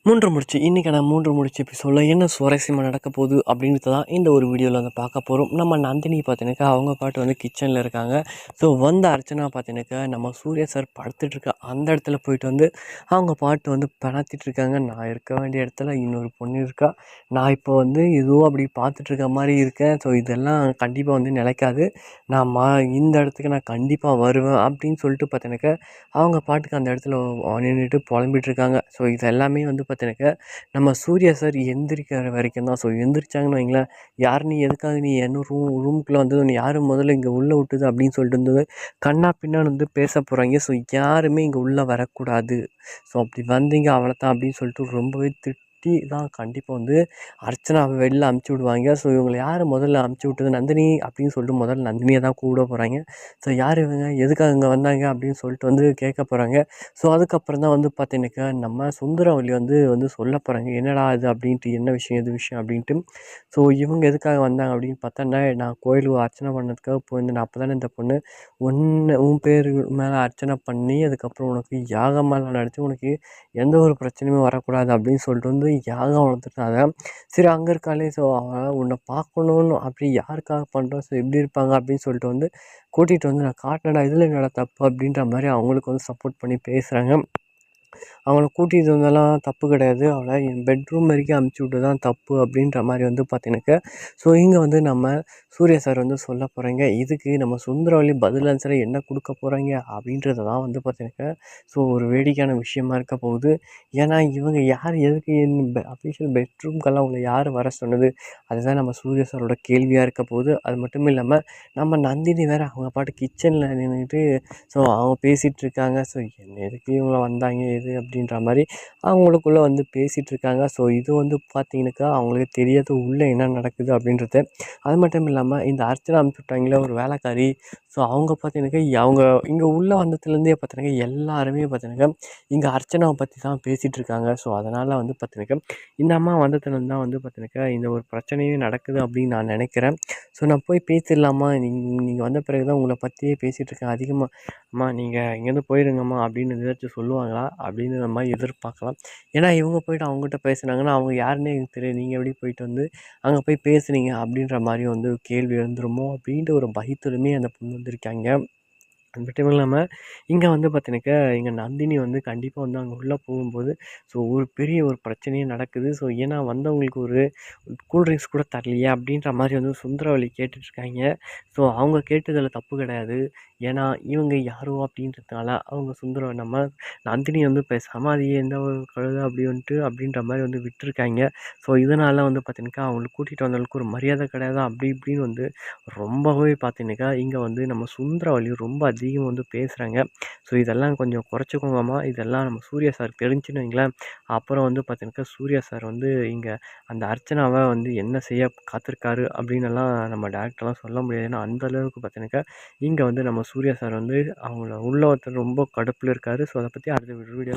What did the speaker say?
3 முடிச்சு இன்றைக்கான 3 முடிச்சு எபிசோடில் என்ன சுவாரஸ்யமாக நடக்க போகுது அப்படின்றது தான் இந்த ஒரு வீடியோவில் வந்து பார்க்க போகிறோம். நம்ம நந்தினி பார்த்தீங்கன்னாக்கா அவங்க பாட்டு வந்து கிச்சனில் இருக்காங்க. ஸோ வந்த அர்ச்சனா பார்த்தீங்கன்னாக்கா நம்ம சூர்யா சார் படுத்துட்ருக்க அந்த இடத்துல போயிட்டு வந்து அவங்க பாட்டு வந்து பணத்திட்ருக்காங்க. நான் இருக்க வேண்டிய இடத்துல இன்னொரு பொண்ணு இருக்கா, நான் இப்போ வந்து ஏதோ அப்படி பார்த்துட்ருக்க மாதிரி இருக்கேன். ஸோ இதெல்லாம் கண்டிப்பாக வந்து நிலைக்காது, நான் இந்த இடத்துக்கு நான் கண்டிப்பாக வருவேன் அப்படின்னு சொல்லிட்டு பார்த்தீங்கன்னாக்கா அவங்க பாட்டுக்கு அந்த இடத்துல நின்றுட்டு புலம்பிகிட்ருக்காங்க. ஸோ இது எல்லாமே வந்து பார்த்தீங்கன்னாக்கா நம்ம சூர்யா சார் எந்திரிக்கிற வரைக்கும் தான். ஸோ எந்திரிச்சாங்கன்னு வைங்களேன், யார் நீ எதுக்காக நீ என்ன ரூமுக்குள்ளே வந்து உன்னை யார் முதல்ல இங்கே உள்ளே விட்டுது அப்படின்னு சொல்லிட்டு வந்து கண்ணா பின்னான்னு வந்து பேச போகிறாங்க. ஸோ யாருமே இங்கே உள்ளே வரக்கூடாது, ஸோ அப்படி வந்தீங்க அவ்வளோதான் அப்படின்னு சொல்லிட்டு ரொம்பவே திட்டி தான் கண்டிப்பாக வந்து அர்ச்சனாவை வெளில அமுச்சு விடுவாங்க. ஸோ இவங்களை யார் முதல்ல அமுச்சு விட்டது, நந்தினி அப்படின்னு சொல்லிட்டு முதல்ல நந்தினியை தான் கூப்பிட போகிறாங்க. ஸோ யார் இவங்க, எதுக்காக இங்கே வந்தாங்க அப்படின்னு சொல்லிட்டு வந்து கேட்க போகிறாங்க. ஸோ அதுக்கப்புறம் தான் வந்து பார்த்தீங்கன்னாக்கா நம்ம சுந்தரவல்லி வந்து வந்து சொல்ல போகிறாங்க, என்னடா இது அப்படின்ட்டு, என்ன விஷயம் எது விஷயம் அப்படின்ட்டு. ஸோ இவங்க எதுக்காக வந்தாங்க அப்படின்னு பார்த்தா, நான் கோயிலுக்கு அர்ச்சனை பண்ணதுக்காக போயிருந்தேன். அப்போ தானே இந்த பொண்ணு உன் பேர் மேலே அர்ச்சனை பண்ணி அதுக்கப்புறம் உனக்கு யாகமெல்லாம் நடத்தி உனக்கு எந்த ஒரு பிரச்சனையுமே வரக்கூடாது அப்படின்னு சொல்லிட்டு வந்து யாகம் வளர்த்துட்டாங்க. சரி அங்கே இருக்காளே, ஸோ அவன் உன்னை பார்க்கணுன்னு அப்படி யாருக்காக பண்ணுறோம், ஸோ எப்படி இருப்பாங்க அப்படின்னு சொல்லிட்டு வந்து கூட்டிகிட்டு வந்து நான் காட்டினடா, இதில் என்னடா தப்பு அப்படின்ற மாதிரி அவங்களுக்கு வந்து சப்போர்ட் பண்ணி பேசுகிறாங்க. அவளை கூட்டிகிட்டு வந்தெல்லாம் தப்பு கிடையாது, அவளை என் பெட்ரூம் வரைக்கும் அமுச்சு விட்டு தான் தப்பு அப்படின்ற மாதிரி வந்து பார்த்தீங்கன்னாக்கா ஸோ இங்கே வந்து நம்ம சூர்யா சார் வந்து சொல்ல போகிறாங்க. இதுக்கு நம்ம சுந்தரவல்லி பதில் ஆன்சரை என்ன கொடுக்க போகிறாங்க அப்படின்றத தான் வந்து பார்த்தீங்கன்னாக்கா ஸோ ஒரு வேடிக்கையான விஷயமா இருக்க போகுது. ஏன்னா இவங்க யார், எதுக்கு என் அஃபிஷியல் பெட்ரூம்க்கெல்லாம் அவங்களை யார் வர சொன்னது, அதுதான் நம்ம சூர்யா சாரோட கேள்வியாக இருக்க போகுது. அது மட்டும் இல்லாமல் நம்ம நந்தினி வேறு அவங்க பாட்டு கிச்சனில் நின்றுட்டு ஸோ அவங்க பேசிகிட்டு இருக்காங்க. ஸோ என்ன எதுக்கு இவங்க வந்தாங்க எது அப்படின்ற மாதிரி அவங்களுக்குள்ளே வந்து பேசிகிட்டு இருக்காங்க. ஸோ இது வந்து பார்த்தீங்கன்னாக்கா அவங்களுக்கு தெரியாது உள்ளே என்ன நடக்குது அப்படின்றது. அது மட்டும் இல்லாமல் இந்த அர்ச்சனை அனுப்பிச்சுட்டாங்களே ஒரு வேலைக்காரி, ஸோ அவங்க பார்த்தீங்கன்னாக்கா அவங்க இங்கே உள்ளே வந்ததுலேருந்தே பார்த்தீங்கன்னா எல்லாருமே பார்த்தீங்கன்னாக்கா இங்கே அர்ச்சனாவை பற்றி தான் பேசிகிட்டு இருக்காங்க. ஸோ அதனால் வந்து பார்த்தீங்கன்னாக்கா இந்த அம்மா வந்ததுலேருந்து தான் வந்து பார்த்தீங்கன்னாக்கா இந்த ஒரு பிரச்சனையே நடக்குது அப்படின்னு நான் நினைக்கிறேன். ஸோ நான் போய் பேசிடலாமா, நீங்கள் வந்த பிறகு தான் உங்களை பற்றியே பேசிகிட்டு இருக்கேன் அதிகமாக, அம்மா நீங்கள் இங்கேருந்து போயிடுங்கம்மா அப்படின்னு ஏதாச்சும் சொல்லுவாங்களா அப்படின்னு நம்ம எதிர்பார்க்கலாம். ஏன்னா இவங்க போய்ட்டு அவங்ககிட்ட பேசுனாங்கன்னா அவங்க யாருன்னே எனக்கு தெரியும், நீங்கள் எப்படி போயிட்டு வந்து அங்கே போய் பேசுனீங்க அப்படின்ற மாதிரி வந்து கேள்வி எழுந்துருமோ அப்படின்ட்டு ஒரு பயத்துலையுமே அந்த பொண்ணு வந்திருக்காங்க. அது மட்டும் இல்லாமல் இங்கே வந்து பார்த்தீங்கன்னாக்கா எங்கள் நந்தினி வந்து கண்டிப்பாக வந்து அங்கே உள்ளே போகும்போது ஸோ ஒரு பெரிய ஒரு பிரச்சனையே நடக்குது. ஸோ ஏன்னா வந்தவங்களுக்கு ஒரு கூல்ட்ரிங்க்ஸ் கூட தரலையே அப்படின்ற மாதிரி வந்து சுந்தரவல்லி கேட்டுட்ருக்காங்க. ஸோ அவங்க கேட்டதில் தப்பு கிடையாது, ஏன்னா இவங்க யாரோ அப்படின்றதுனால அவங்க நம்ம நந்தினி வந்து பேசாமல் அது எந்த ஒரு கழுதை அப்படி வந்துட்டு அப்படின்ற மாதிரி வந்து விட்டுருக்காங்க. ஸோ இதனால் வந்து பார்த்தீங்கன்னாக்கா அவங்களுக்கு கூட்டிகிட்டு வந்தவங்களுக்கு ஒரு மரியாதை கிடையாது அப்படி இப்படின்னு வந்து ரொம்பவே பார்த்தீங்கன்னாக்கா இங்கே வந்து நம்ம சுந்தரவல்லி ரொம்ப அதிகம் வந்து பேசுகிறாங்க. ஸோ இதெல்லாம் கொஞ்சம் குறைச்சிக்கோங்கம்மா, இதெல்லாம் நம்ம சூர்யா சார் தெரிஞ்சுன்னு வைங்களேன், அப்புறம் வந்து பார்த்தீங்கன்னாக்கா சூர்யா சார் வந்து இங்கே அந்த அர்ச்சனாவை வந்து என்ன செய்ய காத்திருக்காரு அப்படின்னெல்லாம் நம்ம டேரக்டர்லாம் சொல்ல முடியாது. ஏன்னா அந்த அளவுக்கு பார்த்தீங்கன்னாக்கா இங்கே வந்து நம்ம சூர்யா சார் வந்து அவங்கள உள்ள ஒருத்தர் ரொம்ப கடுப்பில் இருக்கார். ஸோ அதை பற்றி அடுத்த வீடியோவில்